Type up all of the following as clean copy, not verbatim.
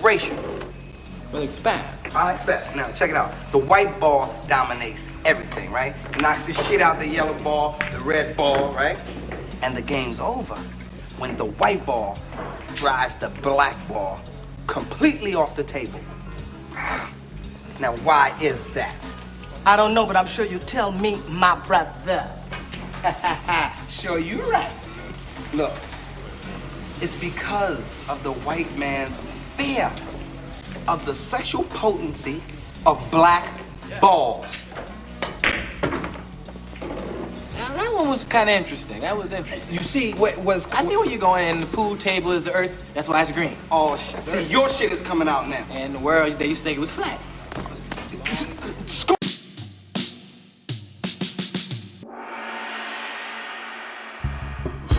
racial. Well, expand. All right, bet. Now, check it out. The white ball dominates everything, right? It knocks the shit out the yellow ball, the red ball, right? And the game's over when the white ball drives the black ball completely off the table. Now, why is that? I don't know, but I'm sure you tell me, my brother. Sure, you're right. Look, it's because of the white man's fear of the sexual potency of black balls. Now, that one was kind of interesting. That was interesting. You see what was... I see where you're going, and the pool table is the earth. That's why it's green. Oh, shit. See, your shit is coming out now. And the world, they used to think it was flat.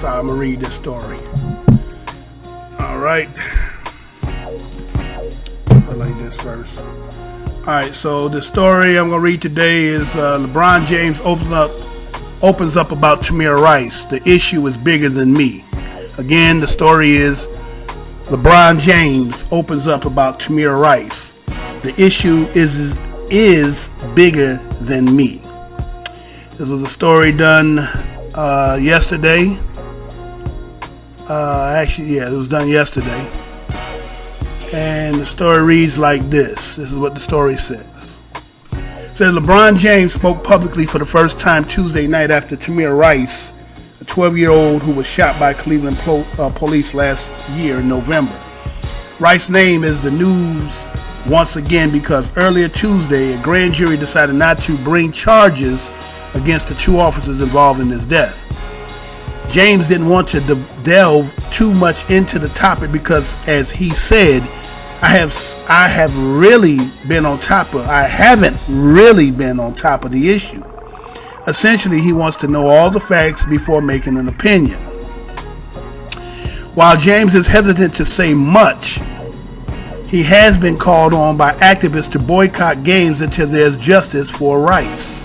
I'm gonna read this story. All right. I like this verse. All right, so the story I'm gonna read today is LeBron James opens up about Tamir Rice. The issue is bigger than me. Again, the story is LeBron James opens up about Tamir Rice. The issue is bigger than me. This was a story done yesterday. It was done yesterday. And the story reads like this. This is what the story says. It says LeBron James spoke publicly for the first time Tuesday night after Tamir Rice, a 12-year-old who was shot by Cleveland police last year in November. Rice's name is the news once again because earlier Tuesday, a grand jury decided not to bring charges against the two officers involved in his death. James didn't want to delve too much into the topic because, as he said, I haven't really been on top of the issue. Essentially, he wants to know all the facts before making an opinion. While James is hesitant to say much, he has been called on by activists to boycott games until there's justice for Rice.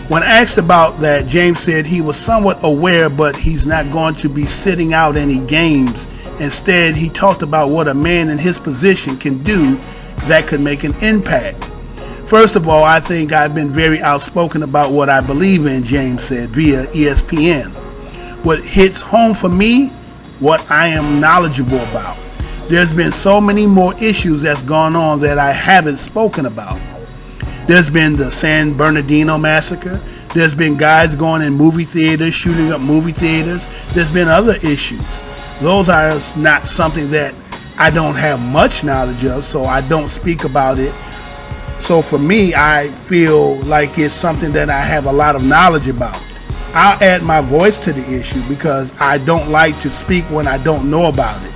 When asked about that, James said he was somewhat aware, but he's not going to be sitting out any games. Instead, he talked about what a man in his position can do that could make an impact. First of all, I think I've been very outspoken about what I believe in, James said via ESPN. What hits home for me, what I am knowledgeable about. There's been so many more issues that's gone on that I haven't spoken about. There's been the San Bernardino massacre. There's been guys going in movie theaters, shooting up movie theaters. There's been other issues. Those are not something that I don't have much knowledge of, so I don't speak about it. So for me, I feel like it's something that I have a lot of knowledge about. I'll add my voice to the issue because I don't like to speak when I don't know about it.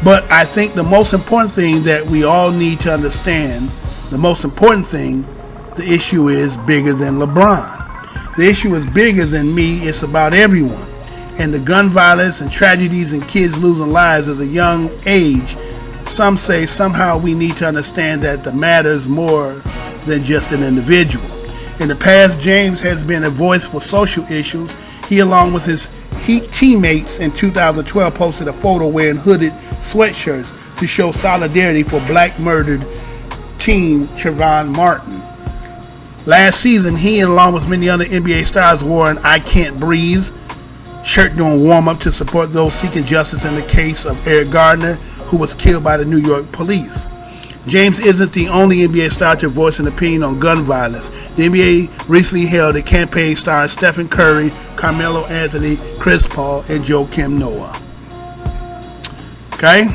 But I think the most important thing that we all need to understand, the most important thing, the issue is bigger than LeBron. The issue is bigger than me. It's about everyone. And the gun violence and tragedies and kids losing lives at a young age, some say somehow we need to understand that the matter is more than just an individual. In the past, James has been a voice for social issues. He, along with his teammates in 2012, posted a photo wearing hooded sweatshirts to show solidarity for black murdered teen Trayvon Martin. Last season, he, along with many other NBA stars, wore an I Can't Breathe shirt during warm-up to support those seeking justice in the case of Eric Gardner, who was killed by the New York police. James isn't the only NBA star to voice an opinion on gun violence. The NBA recently held a campaign starring Stephen Curry, Carmelo Anthony, Chris Paul, and Joakim Noah. Okay?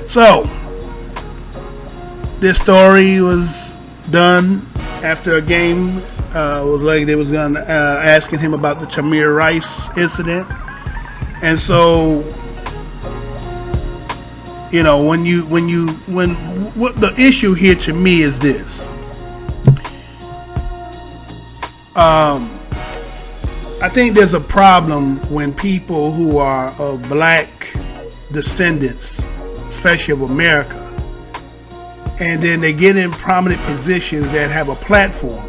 So, this story was done after a game. Was like they was gonna asking him about the Tamir Rice incident, and so you know when what the issue here to me is this. I think there's a problem when people who are of black descendants, especially of America, and then they get in prominent positions that have a platform,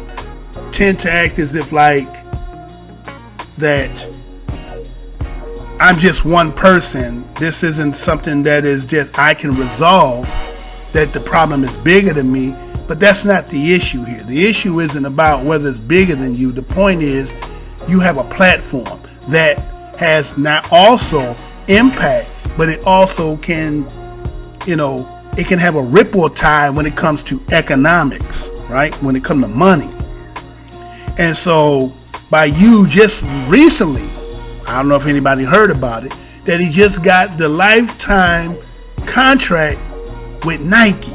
tend to act as if like that I'm just one person. This isn't something that is just I can resolve, that the problem is bigger than me. But that's not the issue here. The issue isn't about whether it's bigger than you. The point is you have a platform that has not also impact, but it also can, it can have a ripple tide when it comes to economics, right? When it comes to money. And so by you just recently, I don't know if anybody heard about it, that he just got the lifetime contract with Nike.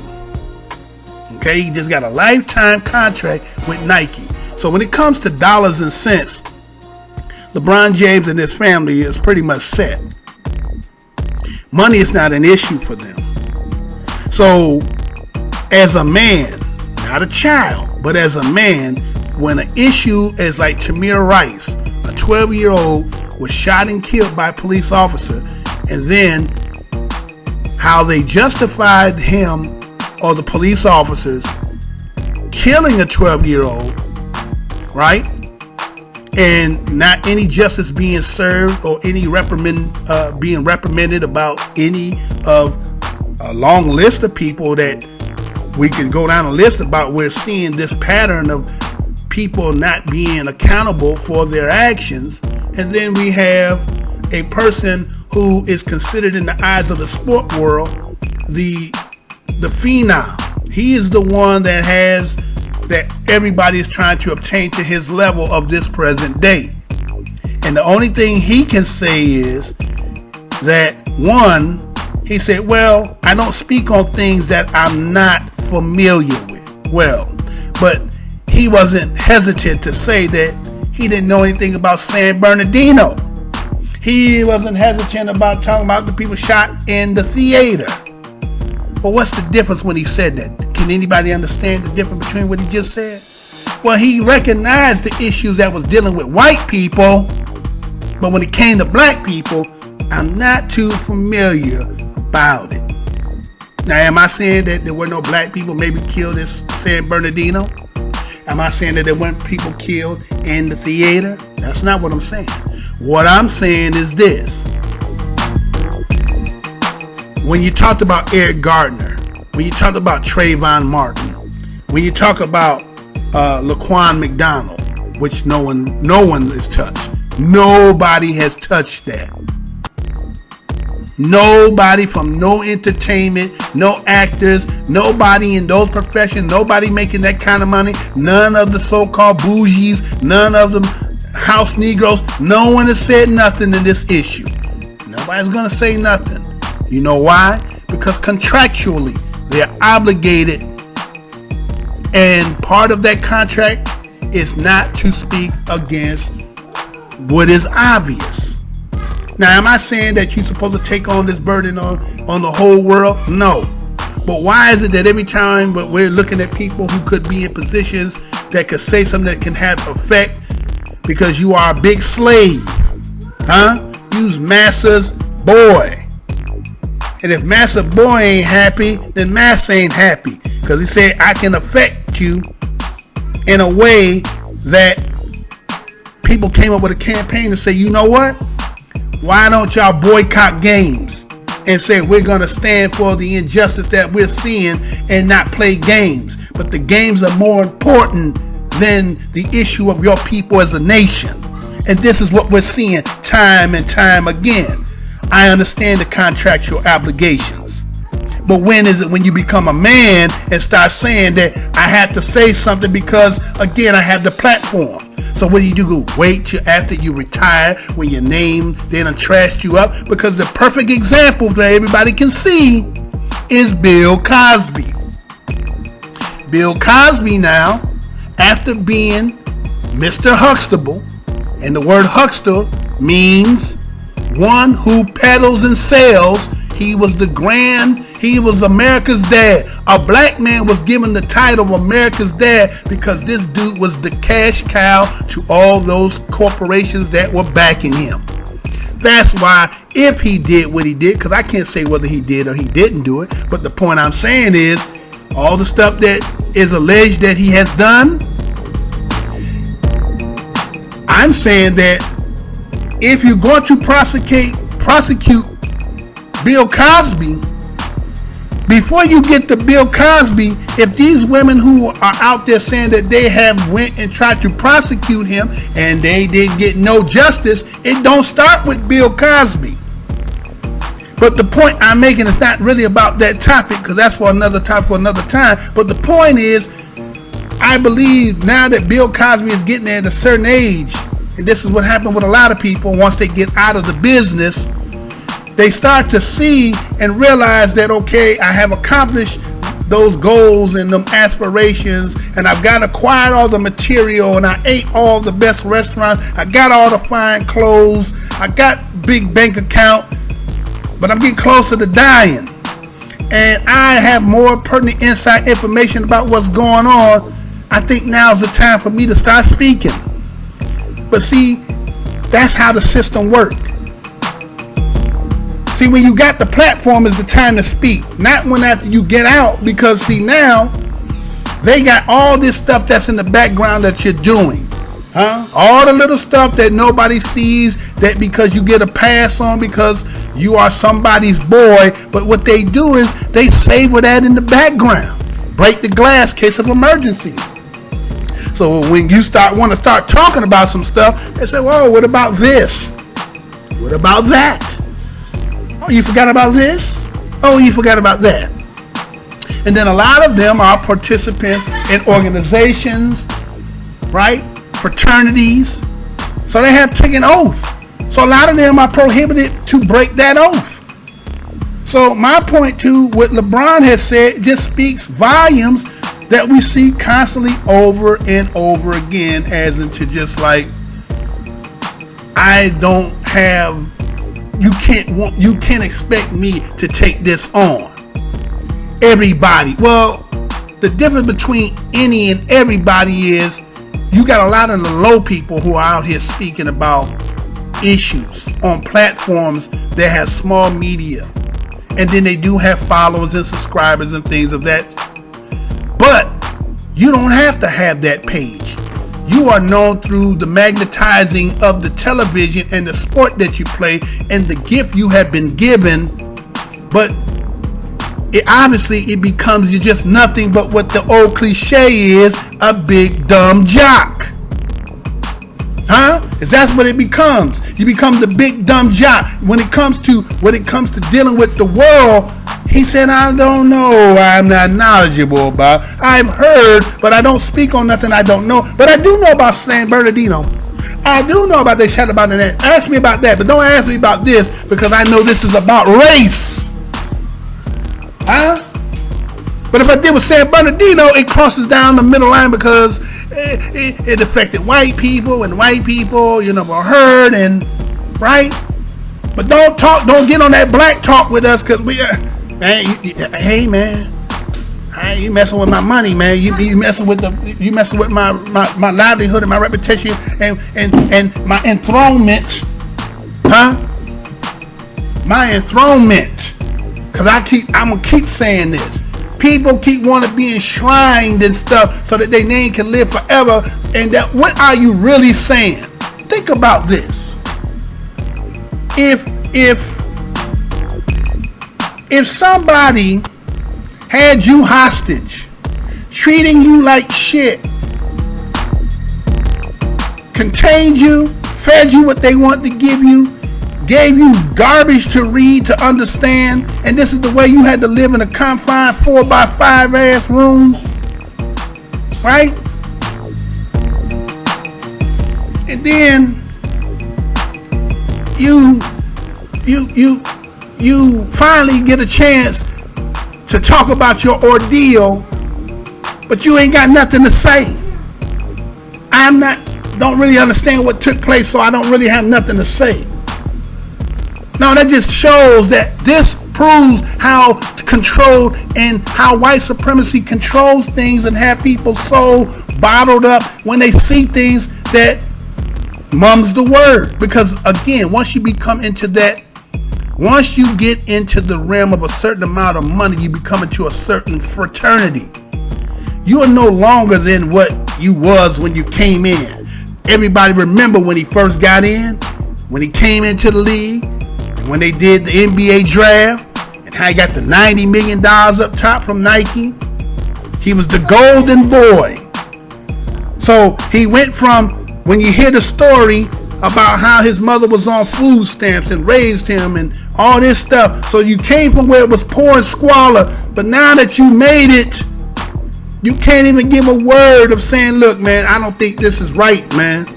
Okay, he just got a lifetime contract with Nike. So when it comes to dollars and cents, LeBron James and his family is pretty much set. Money is not an issue for them. So as a man, not a child, but as a man, when an issue is like Tamir Rice, a 12-year-old was shot and killed by a police officer, and then how they justified him or the police officers killing a 12-year-old, right? And not any justice being served or any being reprimanded about any of a long list of people that we could go down a list about. We're seeing this pattern of people not being accountable for their actions. And then we have a person who is considered in the eyes of the sport world the phenom. He is the one that everybody is trying to obtain to his level of this present day. And the only thing he can say is that, one, he said, well, I don't speak on things that I'm not familiar with. Well, but he wasn't hesitant to say that he didn't know anything about San Bernardino. He wasn't hesitant about talking about the people shot in the theater. But what's the difference when he said that? Can anybody understand the difference between what he just said? Well, he recognized the issues that was dealing with white people, but when it came to black people, I'm not too familiar about it. Now, am I saying that there were no black people maybe killed in San Bernardino? Am I saying that there weren't people killed in the theater? That's not what I'm saying. What I'm saying is this. When you talked about Eric Gardner, when you talk about Trayvon Martin, when you talk about Laquan McDonald, which no one has touched. Nobody has touched that. Nobody from no entertainment, no actors, nobody in those professions, nobody making that kind of money, none of the so-called bougies, none of the house Negroes, no one has said nothing in this issue. Nobody's going to say nothing. You know why? Because contractually, they're obligated, and part of that contract is not to speak against what is obvious. Now, am I saying that you're supposed to take on this burden on the whole world? No. But why is it that every time we're looking at people who could be in positions that could say something that can have effect because you are a big slave? You's Massa's boy. And if Massa boy ain't happy, then Massa ain't happy. Because he said, I can affect you in a way that people came up with a campaign to say, you know what? Why don't y'all boycott games and say we're going to stand for the injustice that we're seeing and not play games? But the games are more important than the issue of your people as a nation. And this is what we're seeing time and time again. I understand the contractual obligations. But when is it when you become a man and start saying that I have to say something because, again, I have the platform? So what do? Go wait till after you retire when your name they done trashed you up? Because the perfect example that everybody can see is Bill Cosby. Bill Cosby now, after being Mr. Huxtable, and the word huckster means one who peddles and sells. He was America's dad. A black man was given the title of America's dad because this dude was the cash cow to all those corporations that were backing him. That's why if he did what he did, because I can't say whether he did or he didn't do it, but the point I'm saying is all the stuff that is alleged that he has done, I'm saying that if you're going to prosecute prosecute Bill Cosby, before you get to Bill Cosby, if these women who are out there saying that they have went and tried to prosecute him and they didn't get no justice, it don't start with Bill Cosby. But the point I'm making is not really about that topic, because that's for another topic for another time. But the point is, I believe now that Bill Cosby is getting at a certain age, and this is what happened with a lot of people once they get out of the business, they start to see and realize that, okay, I have accomplished those goals and them aspirations, and I've got acquired all the material, and I ate all the best restaurants, I got all the fine clothes, I got big bank account, but I'm getting closer to dying, and I have more pertinent inside information about what's going on. I think now's the time for me to start speaking. But see, that's how the system works. See, when you got the platform is the time to speak, not when after you get out, because see, now they got all this stuff that's in the background that you're doing, all the little stuff that nobody sees, that because you get a pass on because you are somebody's boy. But what they do is they savor that in the background, break the glass case of emergency. So when you want to start talking about some stuff, they say, whoa, what about this? What about that? Oh, you forgot about this? Oh, you forgot about that. And then a lot of them are participants in organizations, right? Fraternities. So they have taken oath. So a lot of them are prohibited to break that oath. So my point to what LeBron has said just speaks volumes that we see constantly over and over again, as into just like, I don't have, you can't expect me to take this on. Everybody. Well, the difference between any and everybody is you got a lot of the low people who are out here speaking about issues on platforms that have small media. And then they do have followers and subscribers and things of that. But you don't have to have that page. You are known through the magnetizing of the television and the sport that you play and the gift you have been given. But it becomes you just nothing but what the old cliche is, a big dumb jock. Is that's what it becomes. You become the big dumb jock when it comes to dealing with the world. He said, I don't know, I'm not knowledgeable about. I've heard, but I don't speak on nothing I don't know. But I do know about San Bernardino. I do know about they shot about that. Ask me about that, but don't ask me about this, because I know this is about race. But if I did with San Bernardino, it crosses down the middle line, because it affected white people, and white people, were hurt, and right. But don't get on that black talk with us, because we. Hey man, you messing with my money, man. You messing with my livelihood and my reputation and my enthronement, My enthronement. Cause I'm gonna keep saying this. People keep wanting to be enshrined and stuff so that their name can live forever. And that, what are you really saying? Think about this. If somebody had you hostage, treating you like shit, contained you, fed you what they want to give you, gave you garbage to read, to understand, and this is the way you had to live in a confined 4x5 ass room, right? And then you finally get a chance to talk about your ordeal, but you ain't got nothing to say. Don't really understand what took place, so I don't really have nothing to say. No, that just shows that this proves how controlled and how white supremacy controls things and have people so bottled up when they see things that mum's the word. Because again, once you get into the realm of a certain amount of money, you become into a certain fraternity. You are no longer than what you was when you came in. Everybody remember when he first got in, when he came into the league, when they did the NBA draft and how he got the $90 million up top from Nike. He was the golden boy. So he went from, when you hear the story about how his mother was on food stamps and raised him and all this stuff. So you came from where it was poor and squalor, but now that you made it, you can't even give a word of saying, look, man, I don't think this is right, man.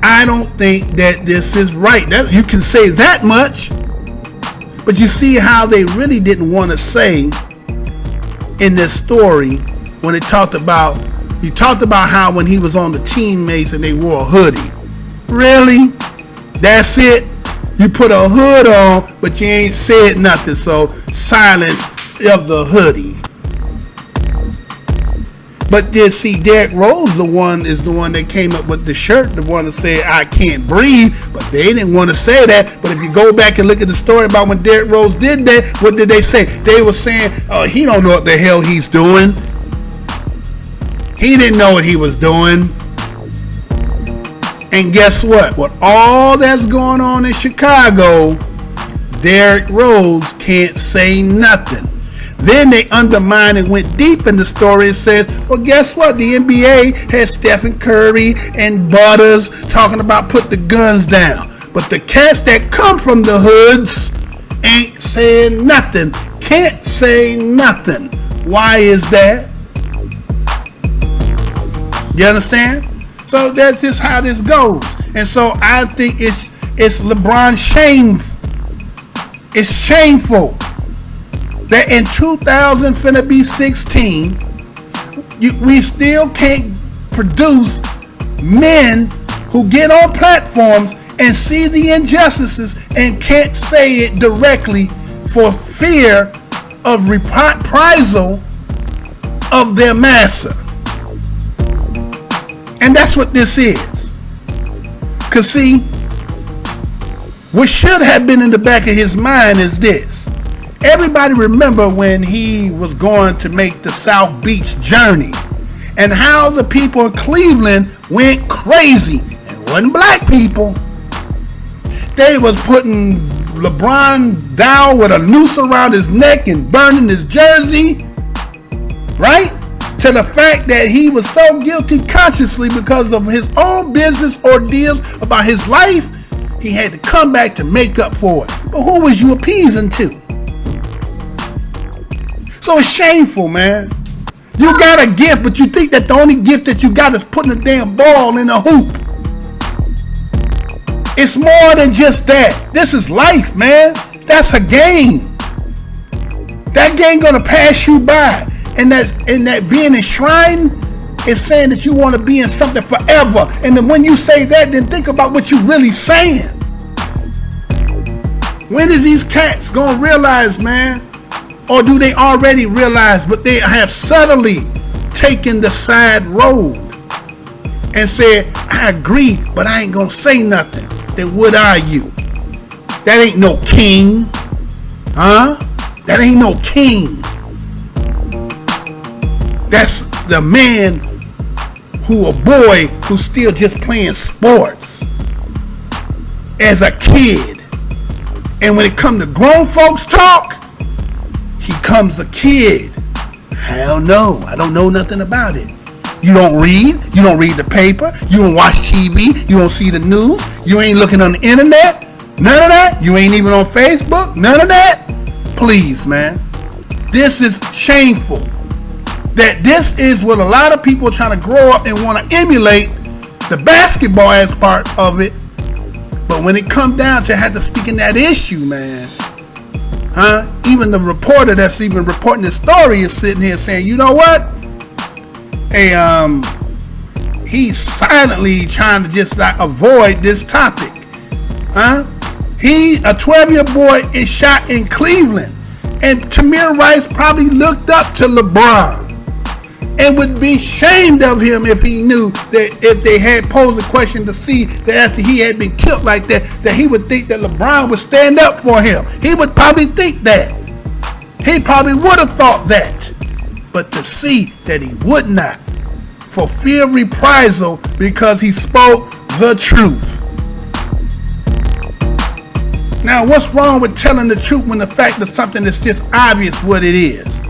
I don't think that this is right. That, you can say that much, but you see how they really didn't want to say in this story when he talked about how when he was on the teammates and they wore a hoodie. Really? That's it? You put a hood on, but you ain't said nothing, so silence of the hoodie. But then see, Derrick Rose is the one that came up with the shirt, the one that said, I can't breathe, but they didn't want to say that. But if you go back and look at the story about when Derrick Rose did that, what did they say? They were saying, oh, he don't know what the hell he's doing. He didn't know what he was doing. And guess what? With all that's going on in Chicago, Derrick Rose can't say nothing. Then they undermined and went deep in the story and said, well, guess what? The NBA has Stephen Curry and Butters talking about put the guns down. But the cats that come from the hoods ain't saying nothing. Can't say nothing. Why is that? You understand? So that's just how this goes. And so I think it's LeBron shame. It's shameful that in 2016, we still can't produce men who get on platforms and see the injustices and can't say it directly for fear of reprisal of their master. And that's what this is. Because see, what should have been in the back of his mind is this. Everybody remember when he was going to make the South Beach journey and how the people in Cleveland went crazy. It wasn't black people. They was putting LeBron down with a noose around his neck and burning his jersey, right? To the fact that he was so guilty consciously because of his own business ordeals about his life, he had to come back to make up for it. But who was you appeasing to? So it's shameful, man. You got a gift, but you think that the only gift that you got is putting a damn ball in a hoop. It's more than just that. This is life, man. That's a game. That game gonna pass you by. And that being enshrined is saying that you want to be in something forever. And then when you say that, then think about what you're really saying. When is these cats gonna realize, man? Or do they already realize, but they have subtly taken the side road and said, I agree, but I ain't gonna say nothing. Then what are you? That ain't no king. Huh? That ain't no king. That's the man a boy who's still just playing sports as a kid. And when it comes to grown folks talk, he comes a kid. Hell no, I don't know nothing about it. You don't read the paper, you don't watch TV, you don't see the news, you ain't looking on the internet, none of that. You ain't even on Facebook, none of that. Please, man, this is shameful. That this is what a lot of people are trying to grow up and want to emulate the basketball as part of it. But when it comes down to have to speak in that issue, man, even the reporter that's even reporting the story is sitting here saying, you know what? Hey, he's silently trying to just avoid this topic. A 12-year boy is shot in Cleveland. And Tamir Rice probably looked up to LeBron and would be ashamed of him if he knew that if they had posed a question to see that after he had been killed like that, that he would think that LeBron would stand up for him. He would probably think that. He probably would have thought that. But to see that he would not, for fear of reprisal because he spoke the truth. Now, what's wrong with telling the truth when the fact is something that's just obvious what it is?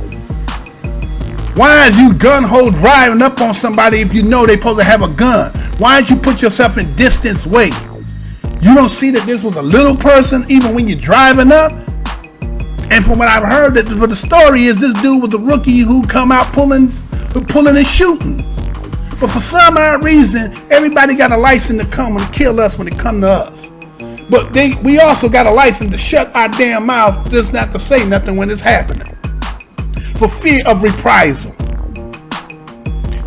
Why is you gun-ho driving up on somebody if you know they supposed to have a gun? Why did you put yourself in distance way? You don't see that this was a little person even when you're driving up? And from what I've heard, that the story is this dude was a rookie who come out pulling and shooting. But for some odd reason, everybody got a license to come and kill us when it come to us. But we also got a license to shut our damn mouth just not to say nothing when it's happening. For fear of reprisal.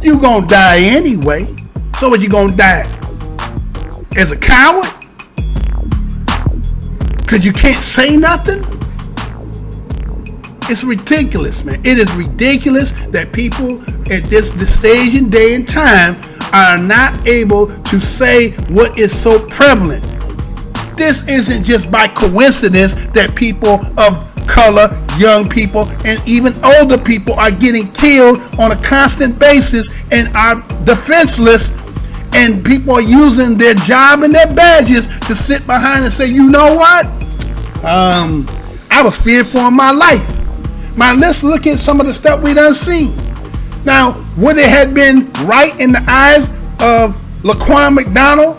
You gonna die anyway. So what, you gonna die as a coward? Cause you can't say nothing? It's ridiculous, man. It is ridiculous that people at this stage and day and time are not able to say what is so prevalent. This isn't just by coincidence that people of color, young people, and even older people are getting killed on a constant basis and are defenseless, and people are using their job and their badges to sit behind and say, you know what? I was fearful in my life. Now let's look at some of the stuff we done seen. Now, would it have been right in the eyes of Laquan McDonald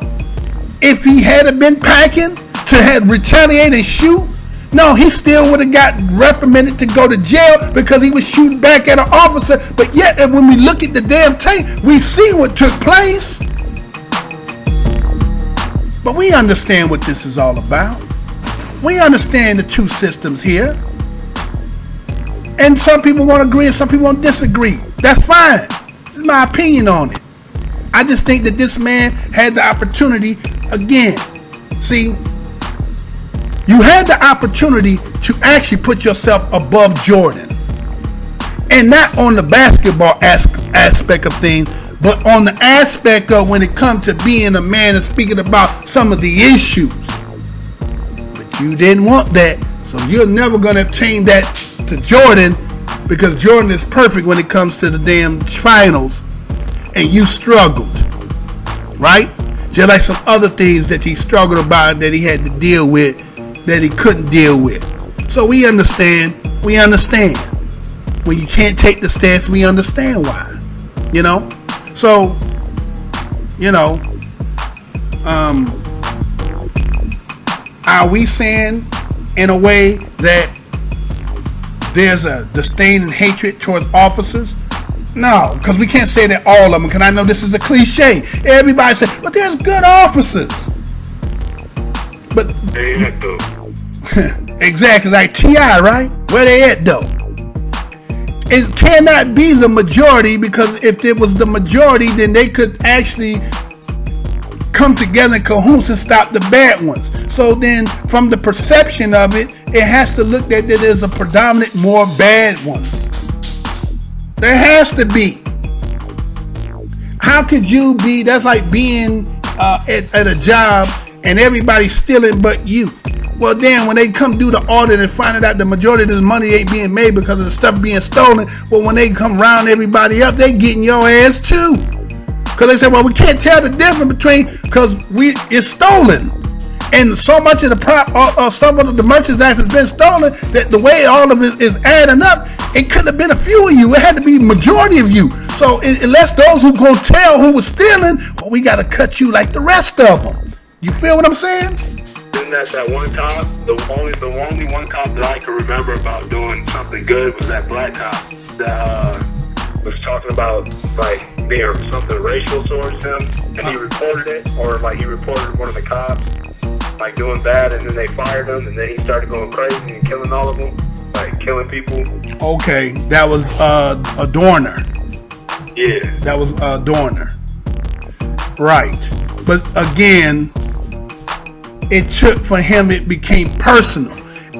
if he had been packing to have retaliate and shoot? No, he still would have got reprimanded to go to jail because he was shooting back at an officer. But yet, when we look at the damn tape, we see what took place. But we understand what this is all about. We understand the two systems here. And some people won't agree and some people won't disagree. That's fine. This is my opinion on it. I just think that this man had the opportunity again. See, you had the opportunity to actually put yourself above Jordan. And not on the basketball aspect of things, but on the aspect of when it comes to being a man and speaking about some of the issues. But you didn't want that, so you're never going to attain that to Jordan, because Jordan is perfect when it comes to the damn finals, and you struggled, right? Just like some other things that he struggled about, that he had to deal with, that he couldn't deal with. So we understand. When you can't take the stance, we understand why, you know? So, you know, are we saying in a way that there's a disdain and hatred towards officers? No, because we can't say that all of them, because I know this is a cliche. Everybody says, but there's good officers. But they at though. Exactly, like T.I., right? Where they at though? It cannot be the majority, because if it was the majority, then they could actually come together in cahoots and stop the bad ones. So then, from the perception of it, it has to look that there's a predominant more bad ones. There has to be. How could you be? That's like being at a job and everybody's stealing but you. Well, then when they come do the audit and find out the majority of the money ain't being made because of the stuff being stolen, well, when they come round everybody up, they getting your ass too. Because they say, well, we can't tell the difference between, because it's stolen. And so much of the some of the merchandise has been stolen that the way all of it is adding up, it couldn't have been a few of you. It had to be majority of you. So unless those who gonna tell who was stealing, well, we got to cut you like the rest of them. You feel what I'm saying? Isn't that one cop? The only one cop that I can remember about doing something good was that black cop that was talking about like there something racial towards him, and he reported it, or like he reported one of the cops like doing bad, and then they fired him, and then he started going crazy and killing all of them, like killing people. Okay, that was a Dorner. Yeah, that was Dorner. Right, but again, it took for him. It became personal.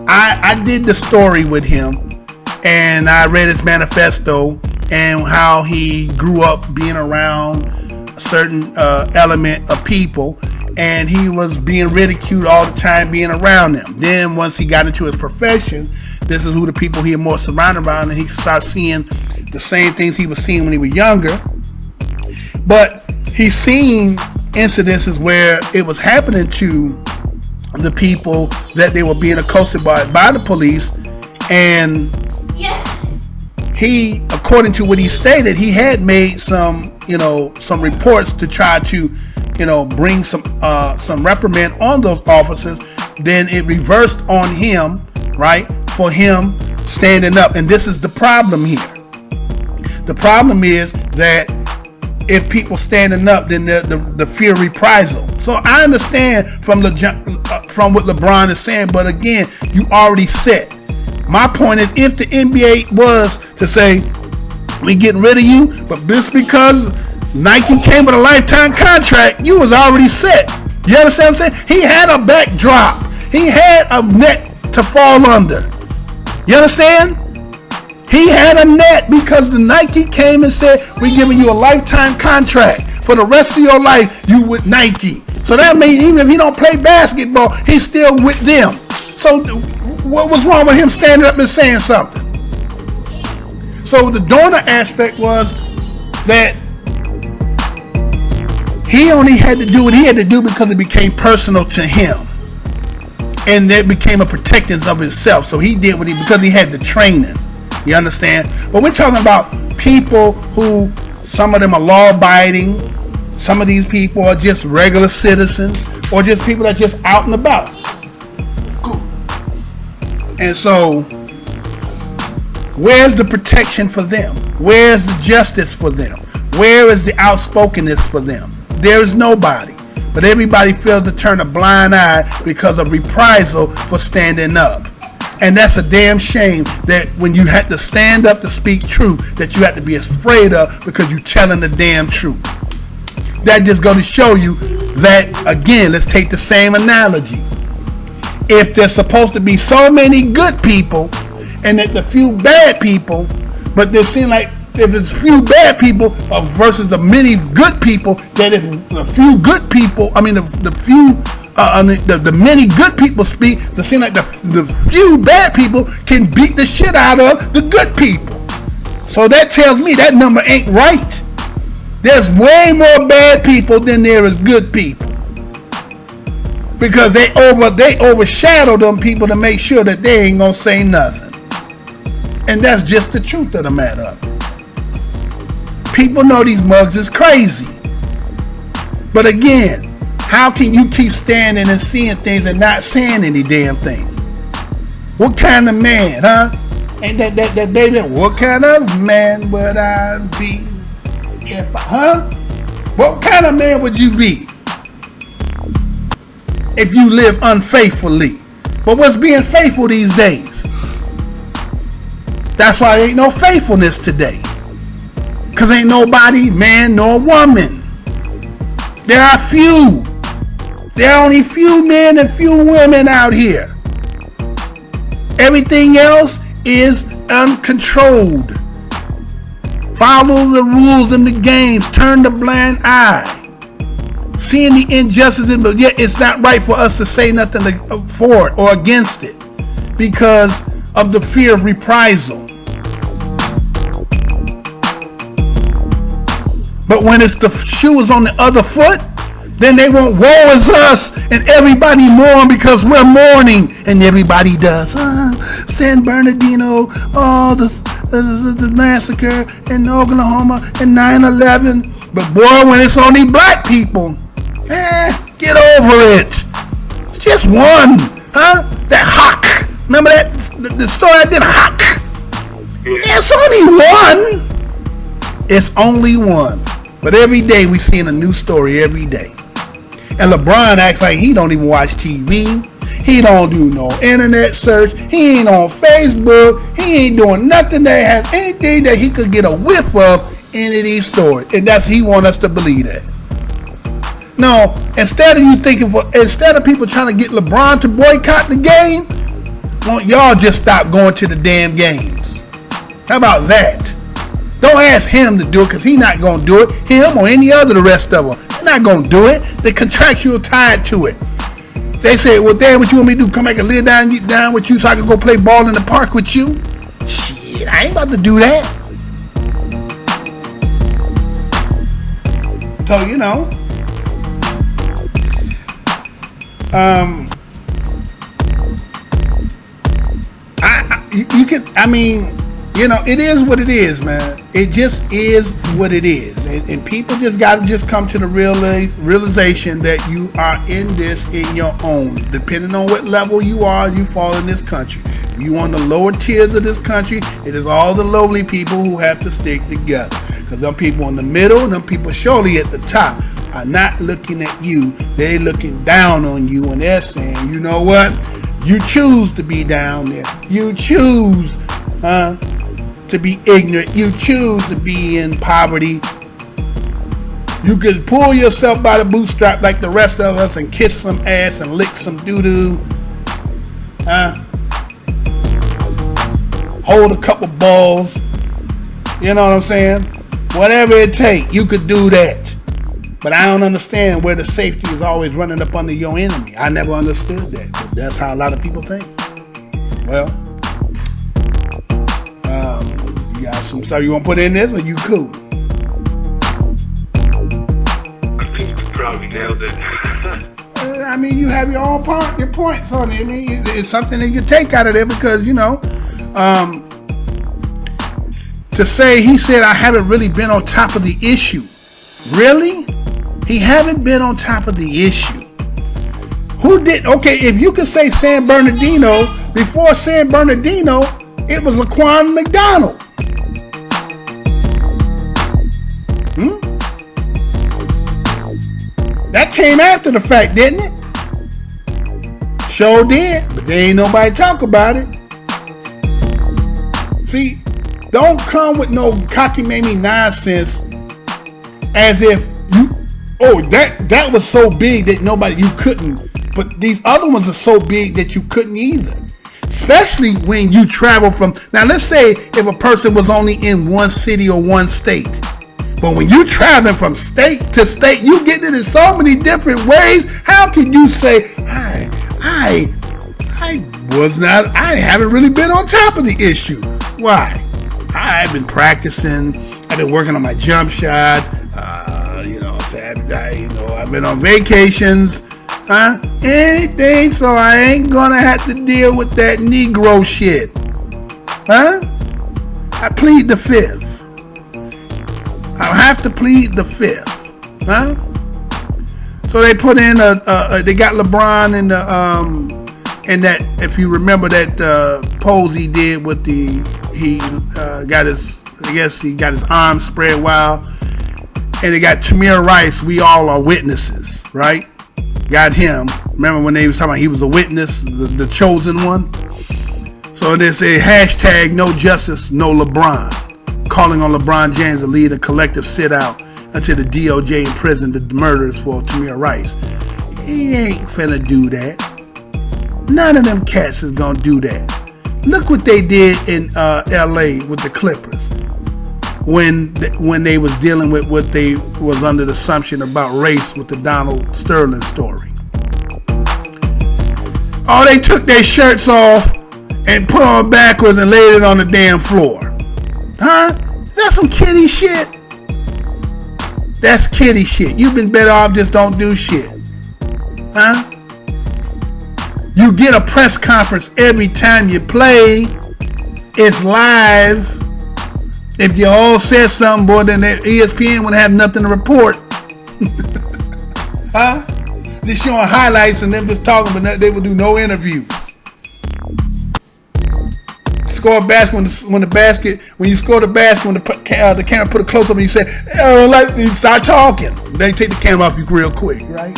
I did the story with him, and I read his manifesto and how he grew up being around a certain element of people. And he was being ridiculed all the time being around them. Then once he got into his profession, this is who the people he was more surrounded around, and he started seeing the same things he was seeing when he was younger. But he's seen incidences where it was happening to the people that they were being accosted by the police. And he, according to what he stated, he had made some reports to try to, bring some reprimand on those officers. Then it reversed on him, right, for him standing up. And this is the problem here. The problem is that if people standing up, then the fear of reprisal. So I understand from what LeBron is saying, but again, you already set. My point is, if the NBA was to say, we getting rid of you, but just because Nike came with a lifetime contract, you was already set. You understand what I'm saying? He had a backdrop. He had a net to fall under. You understand? He had a net because the Nike came and said, we're giving you a lifetime contract. For the rest of your life, you with Nike. So that means even if he don't play basketball, he's still with them. So what was wrong with him standing up and saying something? So the donor aspect was that he only had to do what he had to do because it became personal to him. And it became a protectance of himself. So he did because he had the training. You understand? But we're talking about people who, some of them are law-abiding. Some of these people are just regular citizens, or just people that are just out and about. And so, where's the protection for them? Where's the justice for them? Where is the outspokenness for them? There is nobody. But everybody feels to turn a blind eye because of reprisal for standing up. And that's a damn shame that when you had to stand up to speak truth, that you had to be afraid of because you're telling the damn truth. That just going to show you that, again, let's take the same analogy. If there's supposed to be so many good people and that the few bad people, but there seem like if it's few bad people versus the many good people, that if the few good people, the many good people speak, it seems like the few bad people can beat the shit out of the good people. So that tells me that number ain't right. There's way more bad people than there is good people. Because they overshadow them people to make sure that they ain't gonna say nothing. And that's just the truth of the matter of it. People know these mugs is crazy. But again, how can you keep standing and seeing things and not saying any damn thing? What kind of man, huh? Ain't that baby? What kind of man would I be? What kind of man would you be if you live unfaithfully? But what's being faithful these days? That's why there ain't no faithfulness today. Because ain't nobody, man nor woman. There are few. There are only few men and few women out here. Everything else is uncontrolled. Follow the rules in the games. Turn the blind eye. Seeing the injustice, but yet it's not right for us to say nothing for it or against it because of the fear of reprisal. But when it's the shoe is on the other foot, then they want woe is us and everybody mourn because we're mourning, and everybody does. San Bernardino, the massacre in Oklahoma and 9/11. But boy, when it's only black people, get over it. It's just one, huh? That Hawk. Remember that the story I did, Hawk? It's only one. It's only one. But every day we seeing a new story every day. And LeBron acts like he don't even watch TV. He don't do no internet search. He ain't on Facebook. He ain't doing nothing that has anything that he could get a whiff of any of these stories. And that's he want us to believe that. No, instead of people trying to get LeBron to boycott the game, won't y'all just stop going to the damn games? How about that? Don't ask him to do it because he's not going to do it. Him or any other the rest of them. They're not going to do it. They're contractual tied to it. They say, well, Dad, what you want me to do? Come back and lay down with you so I can go play ball in the park with you? Shit, I ain't about to do that. So, you can, I mean, you know, it is what it is, man. It just is what it is. And people just got to just come to the realization that you are in this in your own. Depending on what level you are, you fall in this country. If you on the lower tiers of this country, it is all the lowly people who have to stick together. Because them people in the middle and them people surely at the top are not looking at you. They're looking down on you, and they're saying, you know what? You choose to be down there. You choose to be ignorant. You choose to be in poverty. You could pull yourself by the bootstrap like the rest of us and kiss some ass and lick some doo-doo. Hold a couple balls. You know what I'm saying? Whatever it takes, you could do that. But I don't understand where the safety is always running up under your enemy. I never understood that. But that's how a lot of people think. Well, you got some stuff you want to put in this, or you cool? I think you probably nailed it. I mean, you have your points on it. I mean, it's something that you take out of there because, you know, to say, he said, I haven't really been on top of the issue. Really? He haven't been on top of the issue. Who did? Okay, if you could say San Bernardino, before San Bernardino, it was Laquan McDonald. That came after the fact, didn't it? Sure did, but there ain't nobody talk about it. See, don't come with no cockamamie nonsense as if that was so big that you couldn't. But these other ones are so big that you couldn't either. Especially when you travel from, now let's say if a person was only in one city or one state. But when you traveling from state to state, you get it in so many different ways. How can you say, I haven't really been on top of the issue? Why? I've been practicing. I've been working on my jump shot. I've been on vacations. Anything, so I ain't gonna have to deal with that Negro shit. I plead the fifth. I'll have to plead the fifth. So they put in they got LeBron in the and that, if you remember that pose he did with he got his arms spread wide, and they got Tamir Rice, we all are witnesses, right? Got him. Remember when they was talking about he was a witness, the chosen one? So they say hashtag no justice, no LeBron, calling on LeBron James to lead a collective sit out until the DOJ imprisoned the murders for Tamir Rice. He ain't finna do that. None of them cats is gonna do that. Look what they did in LA with the Clippers when they was dealing with what they was under the assumption about race with the Donald Sterling story. Oh, they took their shirts off and put on backwards and laid it on the damn floor. That's some kiddie shit. That's kiddie shit. You've been better off just don't do shit. You get a press conference every time you play. It's live. If you all said something, boy, then ESPN would have nothing to report. They're showing highlights and them just talking, but they would do no interviews. Score a basket when you score the basket, when the camera put a close up and you say, you start talking. They take the camera off you real quick, right?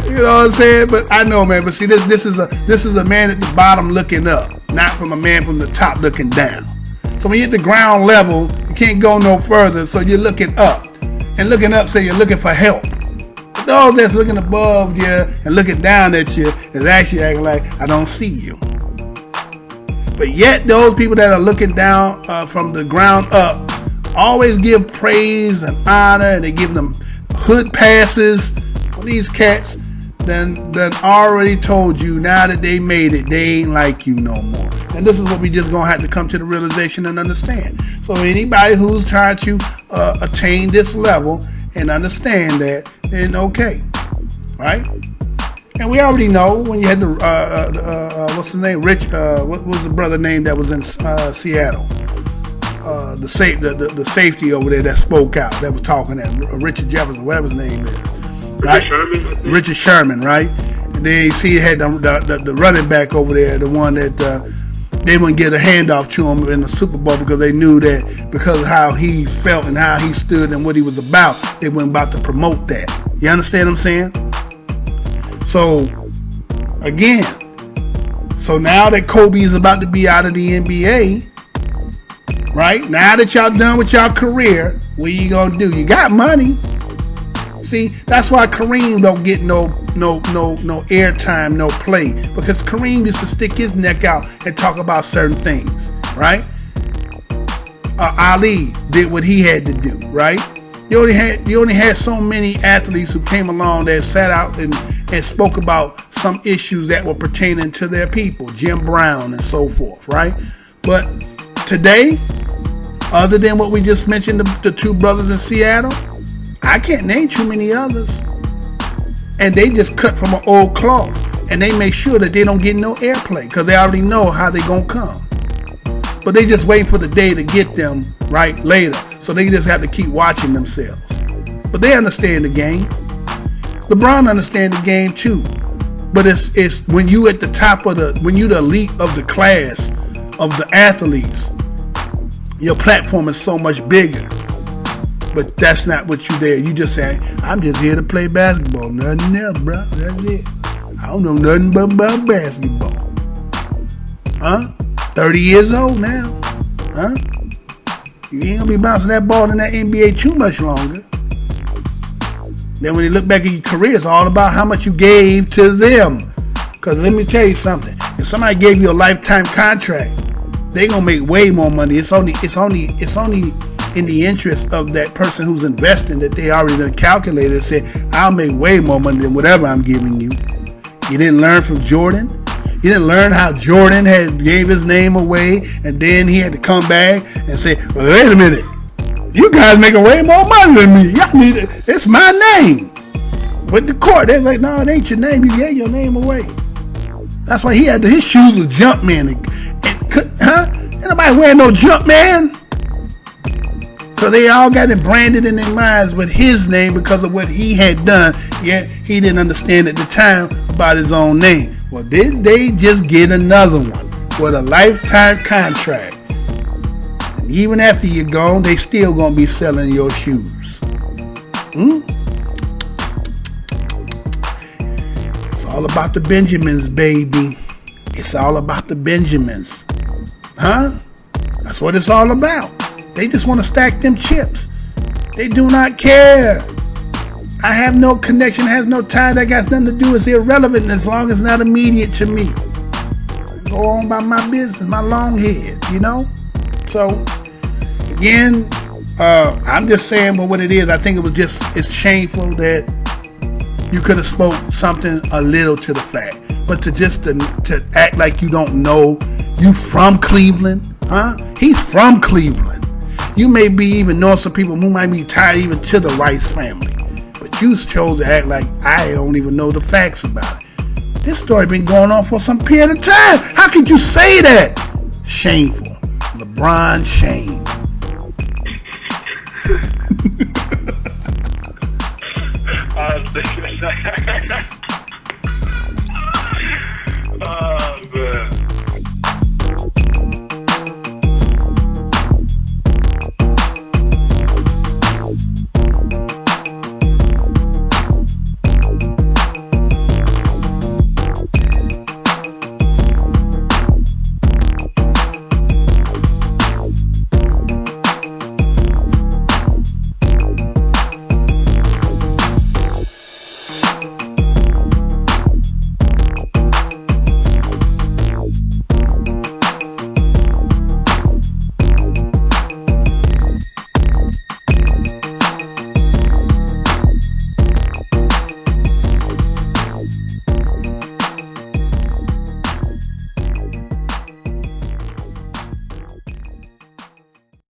You know what I'm saying? But I know, man. But see, this is a man at the bottom looking up, not from a man from the top looking down. So when you're at the ground level, you can't go no further. So you're looking up, and looking up, say you're looking for help. But those that's looking above you and looking down at you is actually acting like I don't see you. But yet those people that are looking down from the ground up always give praise and honor, and they give them hood passes. Well, these cats then already told you now that they made it, they ain't like you no more. And this is what we just gonna have to come to the realization and understand. So anybody who's trying to attain this level and understand that, then okay, right? And we already know when you had the what's his name, Rich. What was the brother name that was in Seattle? The safety over there that spoke out, that was talking, that Richard Jefferson, whatever his name is. Right? Richard Sherman, right? And then you see, had the running back over there, the one that they wouldn't get a handoff to him in the Super Bowl because they knew that because of how he felt and how he stood and what he was about, they weren't about to promote that. You understand what I'm saying? So, again, so now that Kobe is about to be out of the NBA, right? Now that y'all done with y'all career, what you gonna do? You got money. See, that's why Kareem don't get no airtime, no play, because Kareem used to stick his neck out and talk about certain things, right? Ali did what he had to do, right? You only had so many athletes who came along that sat out and spoke about some issues that were pertaining to their people, Jim Brown and so forth, right? But today, other than what we just mentioned, the two brothers in Seattle, I can't name too many others. And they just cut from an old cloth, and they make sure that they don't get no airplay because they already know how they gonna come. But they just wait for the day to get them right later, so they just have to keep watching themselves. But they understand the game. LeBron understands the game too. But it's when you at the top of when you the elite of the class of the athletes, your platform is so much bigger. But that's not what you there. You just say, I'm just here to play basketball. Nothing else, bro. That's it. I don't know nothing but about basketball. Huh? 30 years old now. Huh? You ain't gonna be bouncing that ball in that NBA too much longer. Then when you look back at your career, it's all about how much you gave to them. Because let me tell you something. If somebody gave you a lifetime contract, they gonna make way more money. It's only in the interest of that person who's investing that they already done calculated and said, I'll make way more money than whatever I'm giving you. You didn't learn from Jordan. You didn't learn how Jordan had gave his name away and then he had to come back and say, well, wait a minute. You guys making way more money than me. Y'all need it. It's my name. With the court, they're like, no, it ain't your name. You gave your name away. That's why he had his shoes was Jumpman. Ain't nobody wearing no Jumpman. So they all got it branded in their minds with his name because of what he had done. Yet he didn't understand at the time about his own name. Well, did they just get another one with a lifetime contract? And even after you're gone, they still gonna be selling your shoes. It's all about the Benjamins, baby. It's all about the Benjamins. Huh? That's what it's all about. They just want to stack them chips. They do not care. I have no connection, has no tie. That got nothing to do. It's irrelevant as long as it's not immediate to me. Go on about my business, my long head, you know? So, again, I'm just saying what it is. I think it's shameful that you could have spoke something a little to the fact. But to act like you don't know, you from Cleveland, huh? He's from Cleveland. You may be even know some people who might be tied even to the Rice family. But you chose to act like I don't even know the facts about it. This story been going on for some period of time. How could you say that? Shameful. LeBron, shame. Oh, man.